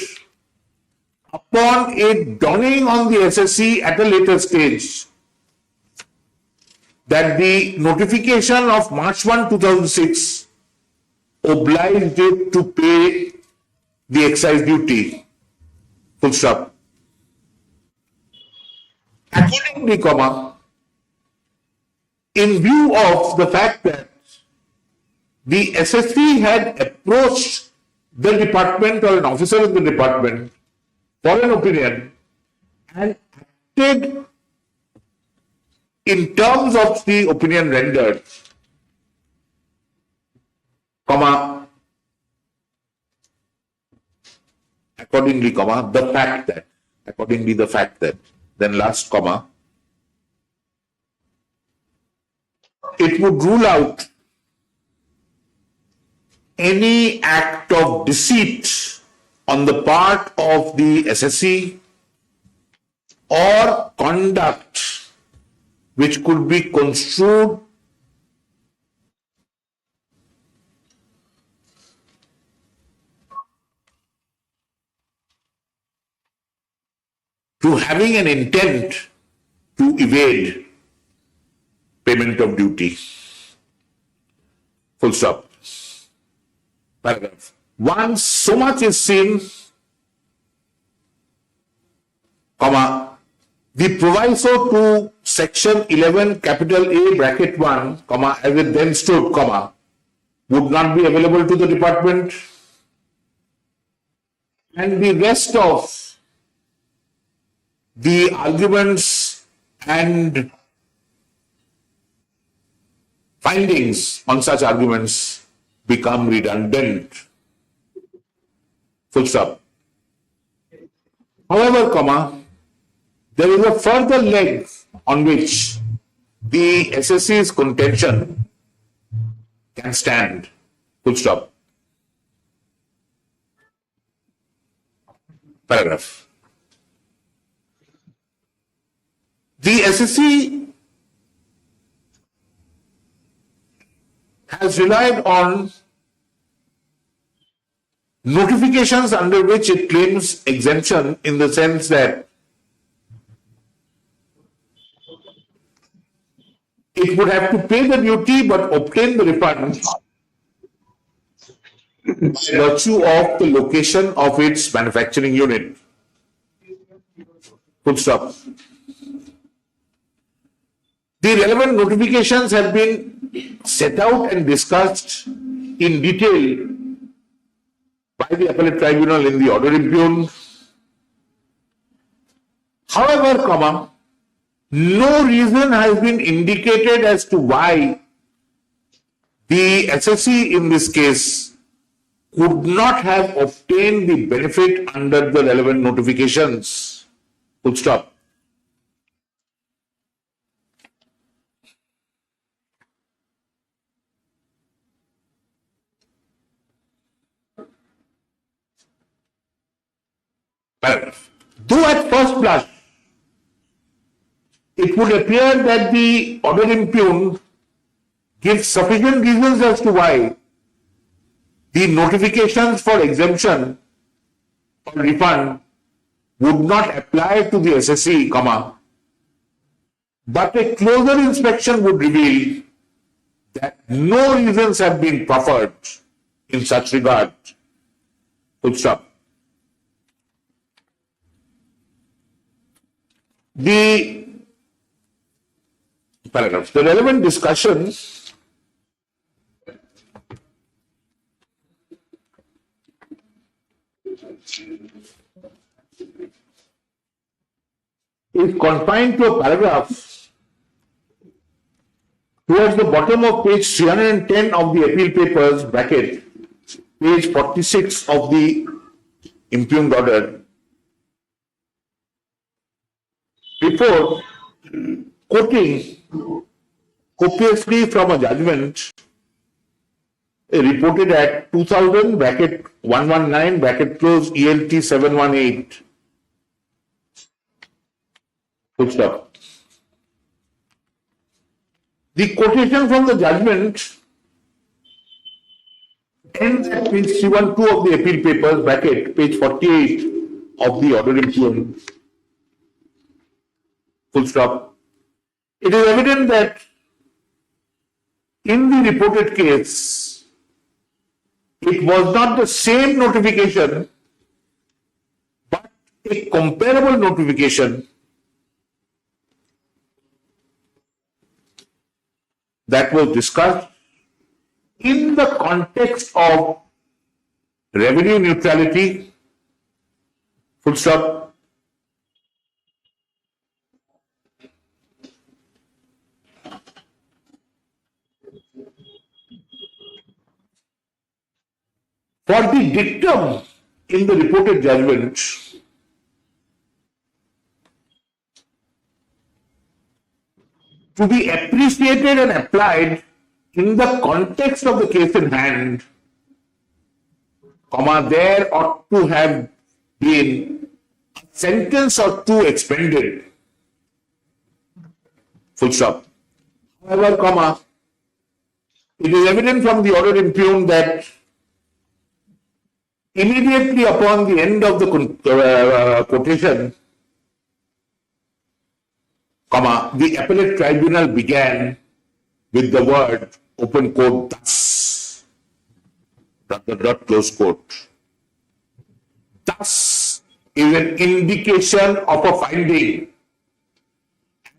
upon it dawning on the SSE at a later stage that the notification of March 1, 2006 obliged it to pay the excise duty. Full stop. Accordingly, comma, in view of the fact that the SSE had approached the department or an officer in the department for an opinion and acted in terms of the opinion rendered, comma, accordingly, comma, the fact that, then last comma, it would rule out any act of deceit on the part of the SSE or conduct which could be construed to having an intent to evade payment of duty. Full stop. Paragraph. Once so much is seen, comma, the proviso to section 11 capital A bracket 1, comma, as it then stood, comma, would not be available to the department, and the rest of the arguments and findings on such arguments become redundant. Full stop. However, comma, there is a further leg on which the SSC's contention can stand. Full stop. Paragraph. The SSC has relied on notifications under which it claims exemption, in the sense that it would have to pay the duty but obtain the refund by virtue of the location of its manufacturing unit. Full stop. The relevant notifications have been set out and discussed in detail by the appellate tribunal in the order impugned. However, comma, no reason has been indicated as to why the SSC in this case could not have obtained the benefit under the relevant notifications. Full stop. Paragraph. Though at first blush, it would appear that the order impugned gives sufficient reasons as to why the notifications for exemption or refund would not apply to the SSC, comma, but a closer inspection would reveal that no reasons have been proffered in such regard. Full stop. The paragraph. The relevant discussion is confined to a paragraph towards the bottom of page 310 of the appeal papers, bracket, page 46 of the impugned order, before quoting copiously from a judgment reported at 2000 bracket 119 bracket close ELT 718. Full stop. The quotation from the judgment ends at page 312 of the appeal papers, bracket, page 48 of the order impugned. Full stop. It is evident that in the reported case, it was not the same notification, but a comparable notification that was discussed in the context of revenue neutrality. Full stop. For the dictum in the reported judgment to be appreciated and applied in the context of the case in hand, comma, there ought to have been a sentence or two expended. Full stop. However, comma, it is evident from the order impugned that immediately upon the end of the quotation, comma, the appellate tribunal began with the word open quote thus, dot close quote. Thus is an indication of a finding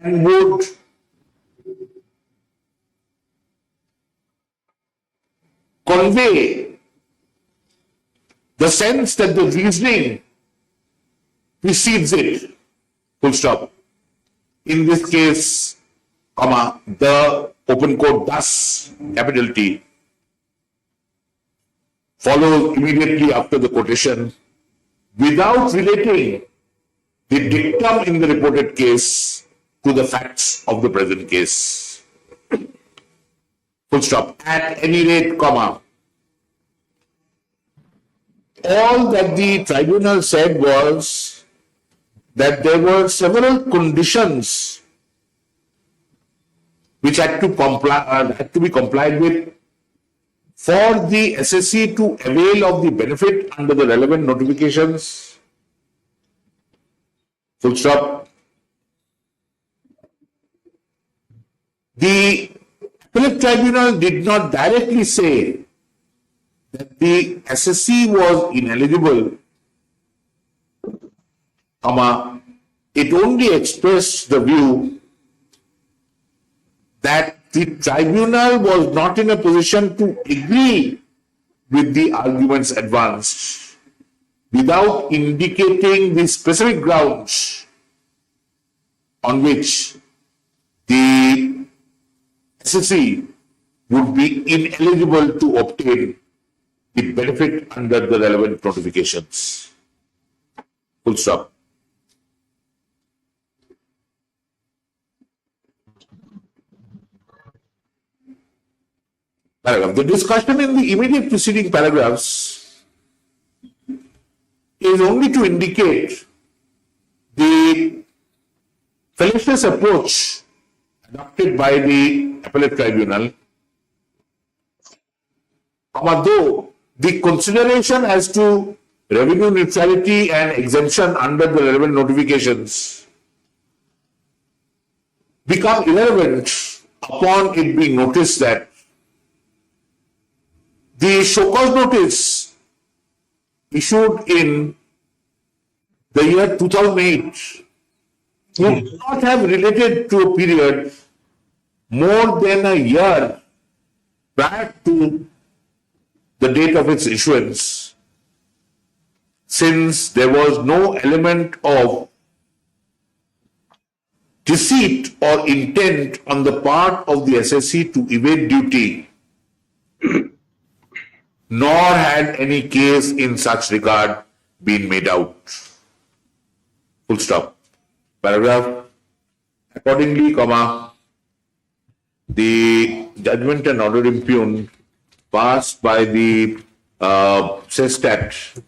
and would convey the sense that the reasoning precedes it, full stop. In this case, comma, the open quote thus, capital T, follows immediately after the quotation without relating the dictum in the reported case to the facts of the present case. Full stop. At any rate, comma, all that the tribunal said was that there were several conditions which had to be complied with for the SSC to avail of the benefit under the relevant notifications. Full stop. The appellate tribunal did not directly say that the SSC was ineligible, comma, it only expressed the view that the tribunal was not in a position to agree with the arguments advanced without indicating the specific grounds on which the SSC would be ineligible to obtain the benefit under the relevant notifications. Full stop. Paragraph. The discussion in the immediate preceding paragraphs is only to indicate the fallacious approach adopted by the appellate tribunal, though the consideration as to revenue neutrality and exemption under the relevant notifications become irrelevant upon it being noticed that the show cause notice issued in the year 2008 would not have related to a period more than a year prior to the date of its issuance, since there was no element of deceit or intent on the part of the SSC to evade duty, nor had any case in such regard been made out. Full stop. Paragraph. Accordingly, comma, the judgment and order impugned passed by the SESTAT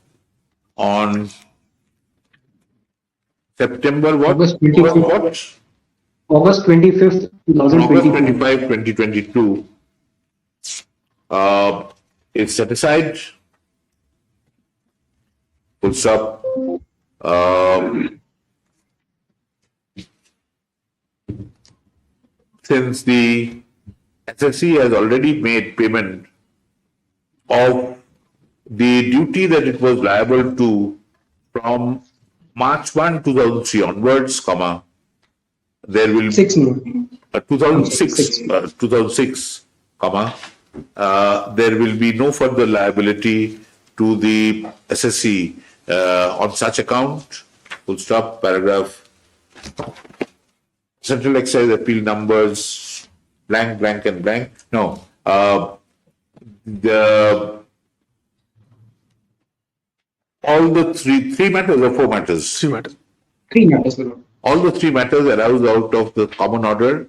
on September what? August 25th. August 25th, 2022. August 25, 2022. Is set aside. Full stop. Since the SSC has already made payment of the duty that it was liable to from March 1, 2003 onwards, comma, there will be 2006, comma, there will be no further liability to the SSC on such account. Full stop. Paragraph. Central Excise Appeal numbers blank, blank, and blank. No. All the three matters or four matters? Three matters. Three matters, my lord. All the three matters arise out of the common order.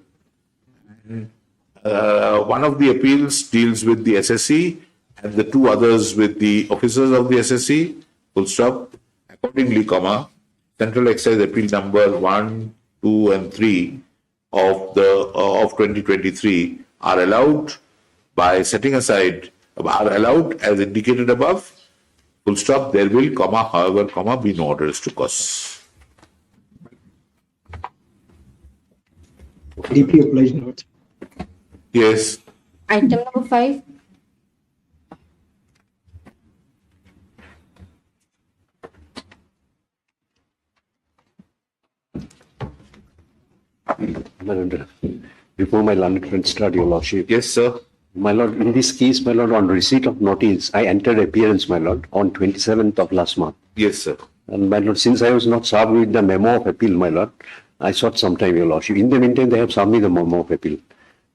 One of the appeals deals with the SSC and the two others with the officers of the SSC. Full stop. Accordingly, comma, Central Excise Appeal number 1, 2, and 3 of 2023 are allowed by setting aside, are allowed as indicated above. Full stop. There will, comma, however, comma, be no orders to cause. Deeply obliged, my lord. Yes. Item number 5. My lord, before my learned friend start, your lordship. Yes, sir. My lord, in this case, my lord, on receipt of notice, I entered appearance, my lord, on 27th of last month. Yes, sir. And my lord, since I was not served with the memo of appeal, my lord, I sought some time, your lordship. In the meantime, they have served me the memo of appeal.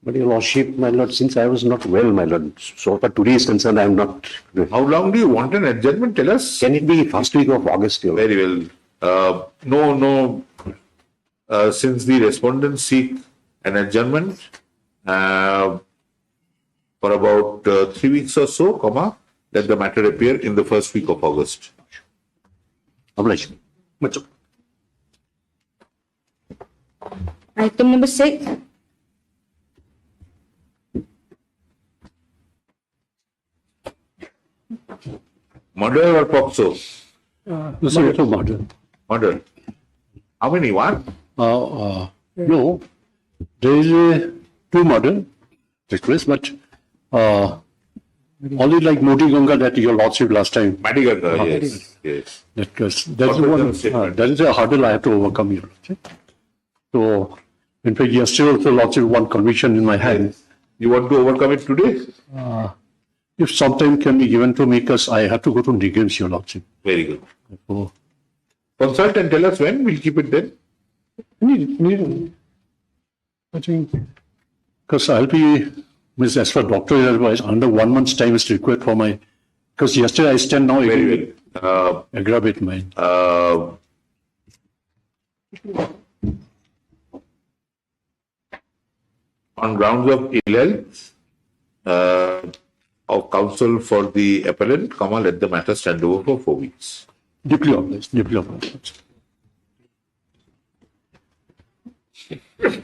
But your lordship, my lord, since I was not well, my lord, so far today is concerned, I am not. How long do you want an adjournment? Tell us. Can it be first week of August, your lord? Very well. No. Since the respondents seek an adjournment for about 3 weeks or so, let the matter appear in the first week of August. Obliged. Much. Item number 6. Murder or POCSO? Murder. Murder. How many? One? No, there is two murder requests, but only like Moti Ganga that your lordship last time. Madiganga, yes. That is a hurdle I have to overcome, your lordship. So, in fact, yesterday also lordship one conviction in my hand. You want to overcome it today? If some time can be given to me, because I have to go to Nigams, your lordship. Very good. So, Consult and tell us when. We'll keep it then. I think, because I'll be, as per doctor's advice, under 1 month's time is required for my, because yesterday I stand now, Very well. aggravate mine. On grounds of ill health, of counsel for the appellant, let the matter stand over for 4 weeks. Deeply obliged. Okay.